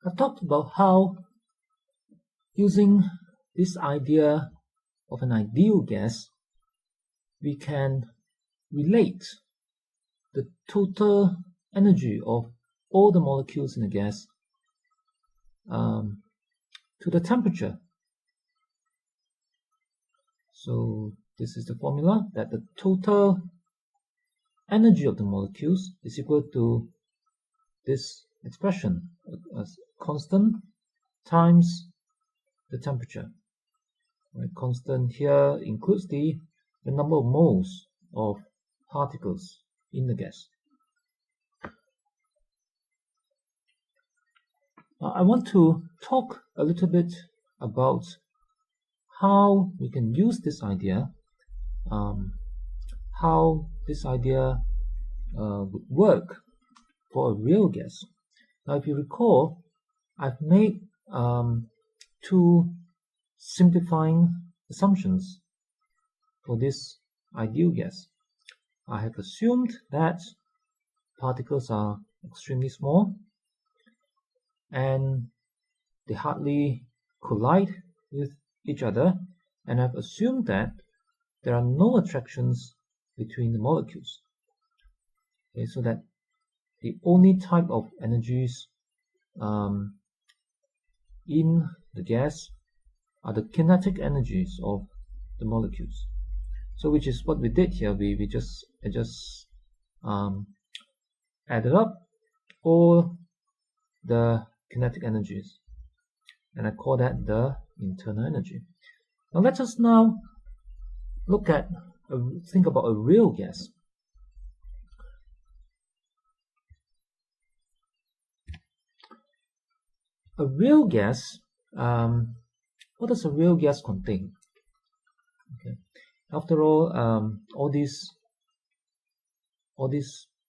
I've talked about how, using this idea of an ideal gas, we can relate the total energy of all the molecules in a gas to the temperature. So this is the formula, that the total energy of the molecules is equal to this expression, as constant times the temperature. Right, constant here includes the number of moles of particles in the gas. Now, I want to talk a little bit about how we can use this idea, how this idea would work for a real gas. Now, if you recall, I've made two simplifying assumptions for this ideal gas. I have assumed that particles are extremely small and they hardly collide with each other, and I've assumed that there are no attractions between the molecules. Okay, so that the only type of energies in the gas are the kinetic energies of the molecules. So which is what we did here. We just added up all the kinetic energies, and I call that the internal energy. Now let us now look at think about a real gas. A real gas, what does a real gas contain? Okay. After all these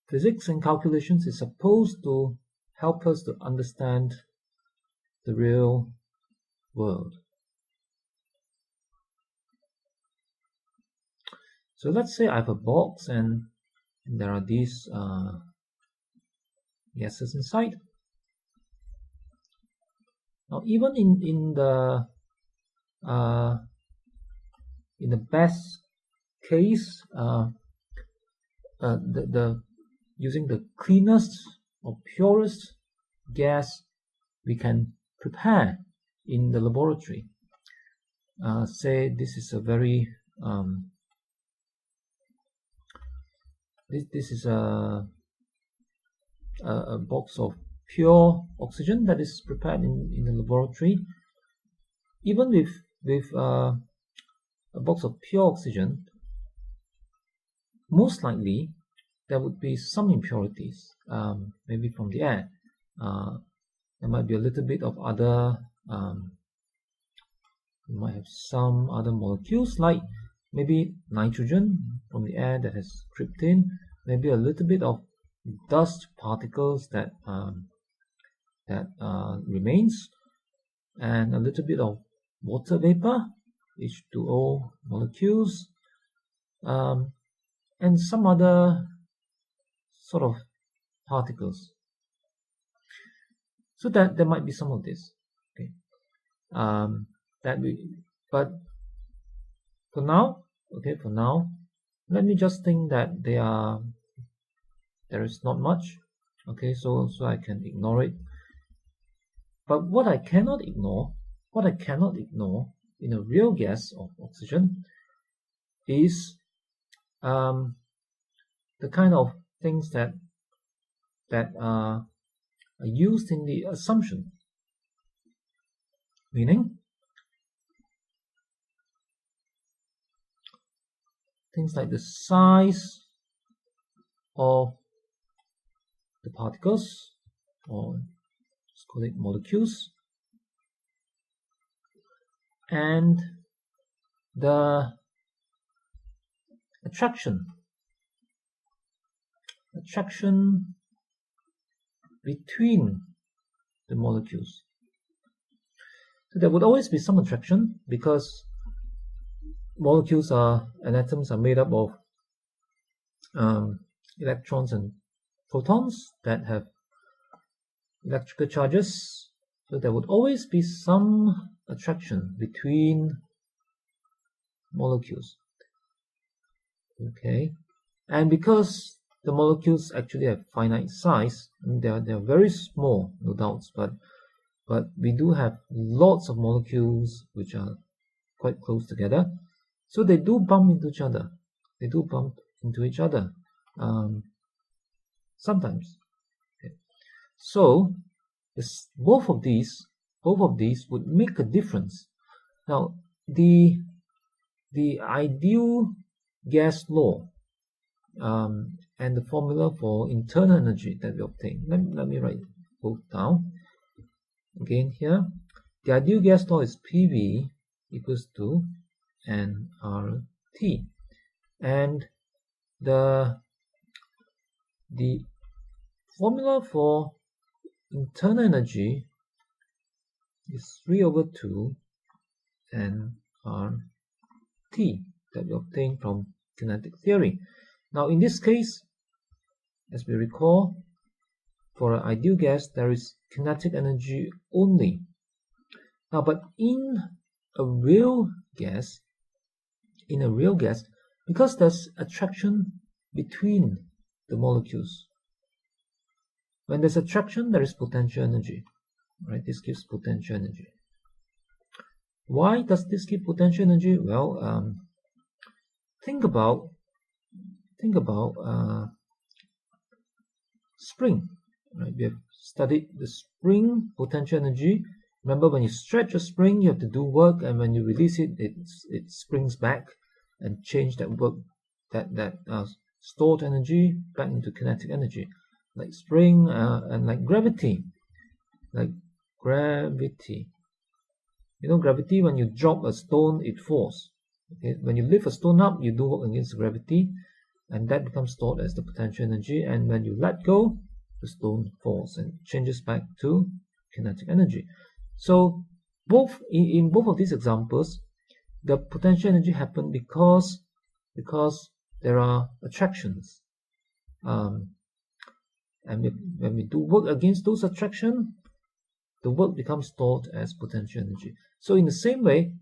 physics and calculations is supposed to help us to understand the real world. So let's say I have a box and there are these gases inside. Now, even in the best case, using the cleanest or purest gas we can prepare in the laboratory. Say this is a very this is a box of pure oxygen that is prepared in the laboratory. Even with a box of pure oxygen, most likely there would be some impurities, maybe from the air. There might be a little bit of other, you might have some other molecules like maybe nitrogen from the air that has crept in, maybe a little bit of dust particles that remains, and a little bit of water vapor, H2O molecules, and some other sort of particles. So that there might be some of this. Okay, but for now, let me just think that there is not much. Okay, so I can ignore it. But what I cannot ignore in a real gas of oxygen is the kind of things that are used in the assumption. Meaning, things like the size of the particles, or let's call it molecules, and the attraction between the molecules. So there would always be some attraction because molecules and atoms are made up of electrons and protons that have electrical charges So there would always be some attraction between molecules. Okay, and because the molecules actually have finite size, they're very small, no doubts, but we do have lots of molecules which are quite close together, so they do bump into each other. Sometimes. Okay. So both of these would make a difference. Now the ideal gas law and the formula for internal energy that we obtain. Let me write both down. Again here, the ideal gas law is PV equals to nRT, and the formula for internal energy is 3/2 nRT that we obtain from kinetic theory. Now in this case, as we recall, for an ideal gas there is kinetic energy only. Now but in a real gas, because there's attraction between the molecules, when there's attraction there is potential energy, right? This gives potential energy. Why does this give potential energy? Well, think about spring, right? We have studied the spring potential energy. Remember, when you stretch a spring, you have to do work, and when you release it, it springs back and change that work, that stored energy back into kinetic energy, like spring and like gravity. You know, gravity, when you drop a stone, it falls. Okay, when you lift a stone up, you do work against gravity, and that becomes stored as the potential energy. And when you let go, the stone falls and changes back to kinetic energy. So in both of these examples, the potential energy happen because there are attractions, and when we do work against those attractions, the work becomes stored as potential energy. So in the same way,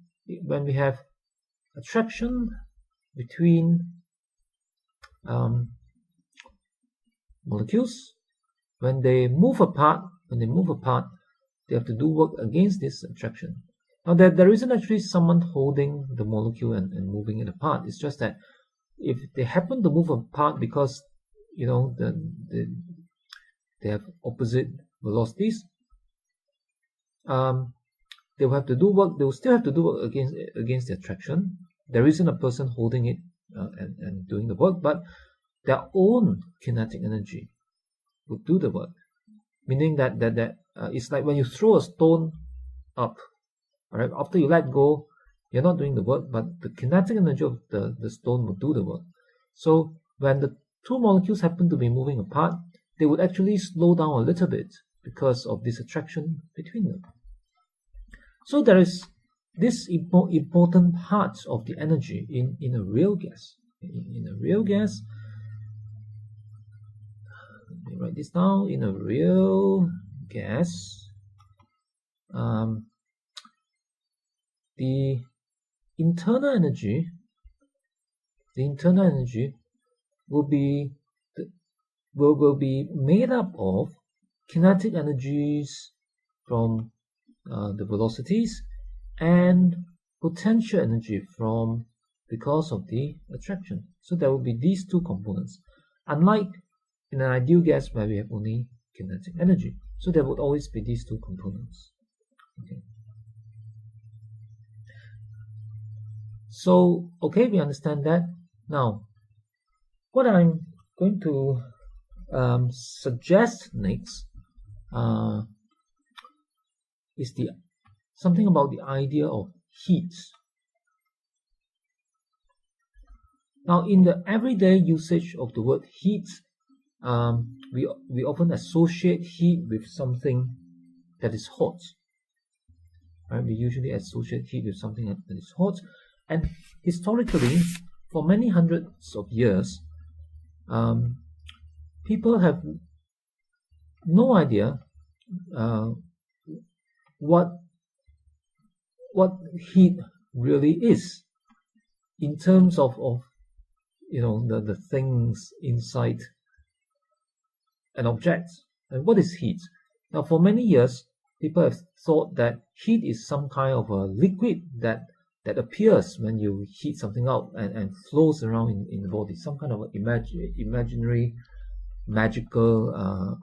when we have attraction between molecules, when they move apart, they have to do work against this attraction. Now there isn't actually someone holding the molecule and moving it apart. It's just that if they happen to move apart because, you know, they have opposite velocities, they will have to do work. They will still have to do work against the attraction. There isn't a person holding it and doing the work, but their own kinetic energy would do the work. Meaning that it's like when you throw a stone up, all right, after you let go, you're not doing the work, but the kinetic energy of the stone will do the work. So when the two molecules happen to be moving apart, they would actually slow down a little bit because of this attraction between them. So there is this important part of the energy in a real gas. In a real gas, let me write this down. In a real gas, the internal energy will be made up of kinetic energies from the velocities and potential energy because of the attraction. So there will be these two components, unlike in an ideal gas where we have only kinetic energy. So there would always be these two components. Okay. So, okay, we understand that. Now, what I'm going to suggest next is something about the idea of heat. Now, in the everyday usage of the word heat, we often associate heat with something that is hot. Right? We usually associate heat with something that is hot. And historically, for many hundreds of years, people have no idea what heat really is in terms of the things inside an object. And what is heat? Now, for many years, people have thought that heat is some kind of a liquid that appears when you heat something up and flows around in the body, some kind of imaginary, magical,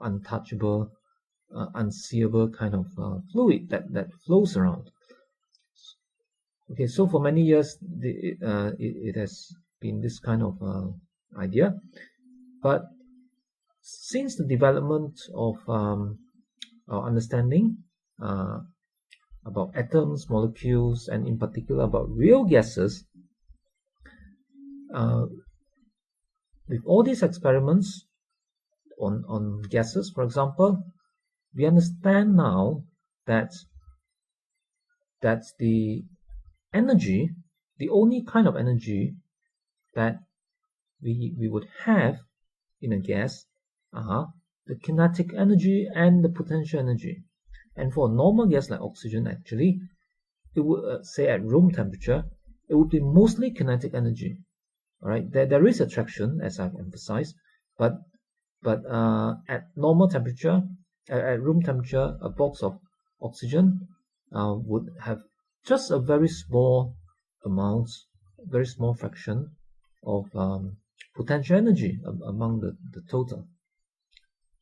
untouchable, unseeable kind of fluid that flows around. Okay, so for many years, it has been this kind of idea. But since the development of our understanding about atoms, molecules, and in particular about real gases, with all these experiments on gases, for example, we understand now that the energy, the only kind of energy that we would have in a gas are the kinetic energy and the potential energy. And for a normal gas like oxygen, actually, it would say at room temperature, it would be mostly kinetic energy. All right, there is attraction, as I've emphasized, but at normal temperature, at room temperature, a box of oxygen would have just a very small amount, very small fraction of potential energy among the total.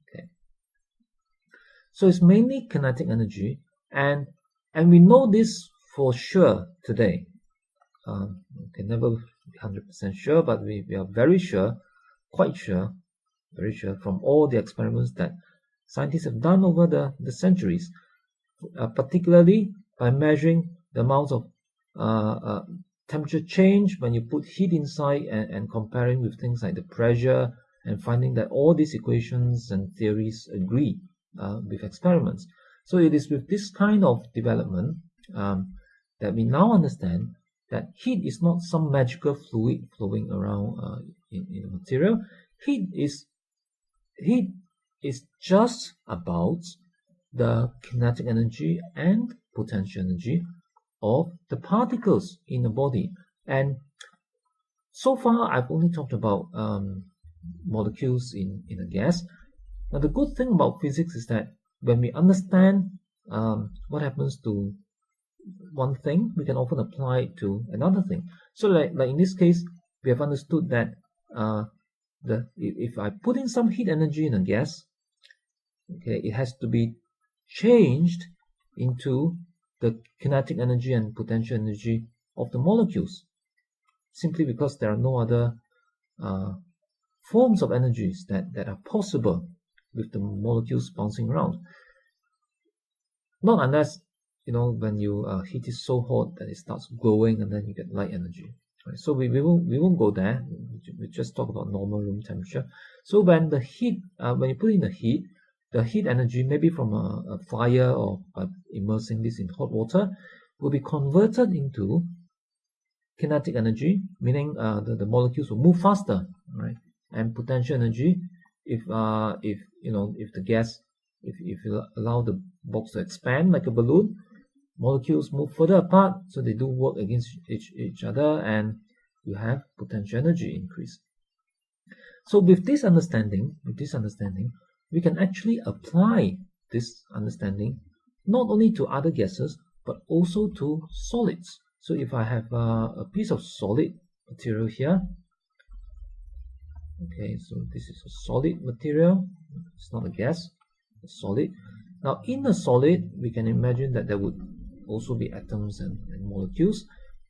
Okay, so it's mainly kinetic energy, and we know this for sure today. We can never be 100% sure, but we are very sure, quite sure, very sure from all the experiments that scientists have done over the centuries, particularly by measuring the amount of temperature change when you put heat inside and comparing with things like the pressure, and finding that all these equations and theories agree with experiments. So it is with this kind of development that we now understand that heat is not some magical fluid flowing around in a material. Heat is just about the kinetic energy and potential energy of the particles in the body. And so far, I've only talked about molecules in a gas. Now, the good thing about physics is that when we understand what happens to one thing, we can often apply it to another thing. So, like in this case, we have understood that if I put in some heat energy in a gas, okay, it has to be changed into the kinetic energy and potential energy of the molecules, simply because there are no other forms of energies that are possible with the molecules bouncing around. Not unless, when you heat it so hot that it starts glowing and then you get light energy. Right? So we won't go there. We just talk about normal room temperature. So when the heat, when you put in the heat energy, maybe from a fire or by immersing this in hot water, will be converted into kinetic energy, meaning the molecules will move faster, right? And potential energy, if the gas, if you allow the box to expand like a balloon, molecules move further apart, so they do work against each other, and you have potential energy increase. So with this understanding, we can actually apply this understanding not only to other gases, but also to solids. So if I have a piece of solid material here, okay, so this is a solid material, it's not a gas, a solid. Now in a solid, we can imagine that there would also be atoms and molecules.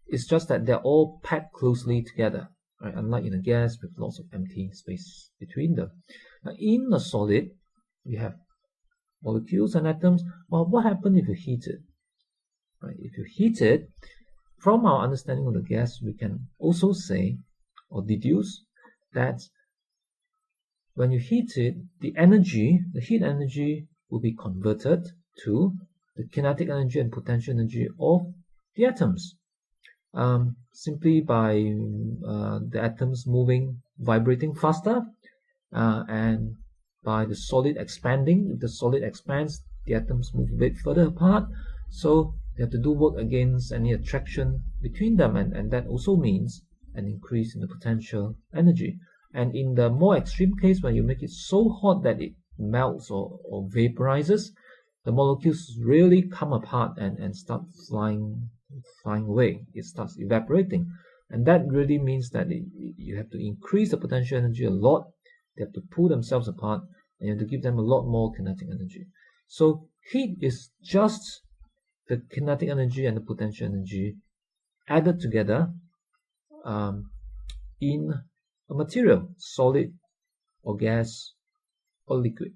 It's just that they're all packed closely together, right? Unlike in a gas with lots of empty space between them. Now, in a solid, we have molecules and atoms. Well, what happens if you heat it? Right? If you heat it, from our understanding of the gas, we can also say or deduce that when you heat it, the heat energy will be converted to the kinetic energy and potential energy of the atoms, simply by the atoms vibrating faster, and by the solid expanding. If the solid expands, the atoms move a bit further apart, so they have to do work against any attraction between them, and that also means an increase in the potential energy. And in the more extreme case, when you make it so hot that it melts or vaporizes, the molecules really come apart and start flying away. It starts evaporating, and that really means that you have to increase the potential energy a lot. They have to pull themselves apart, and you have to give them a lot more kinetic energy. So heat is just the kinetic energy and the potential energy added together in a material, solid or gas or liquid.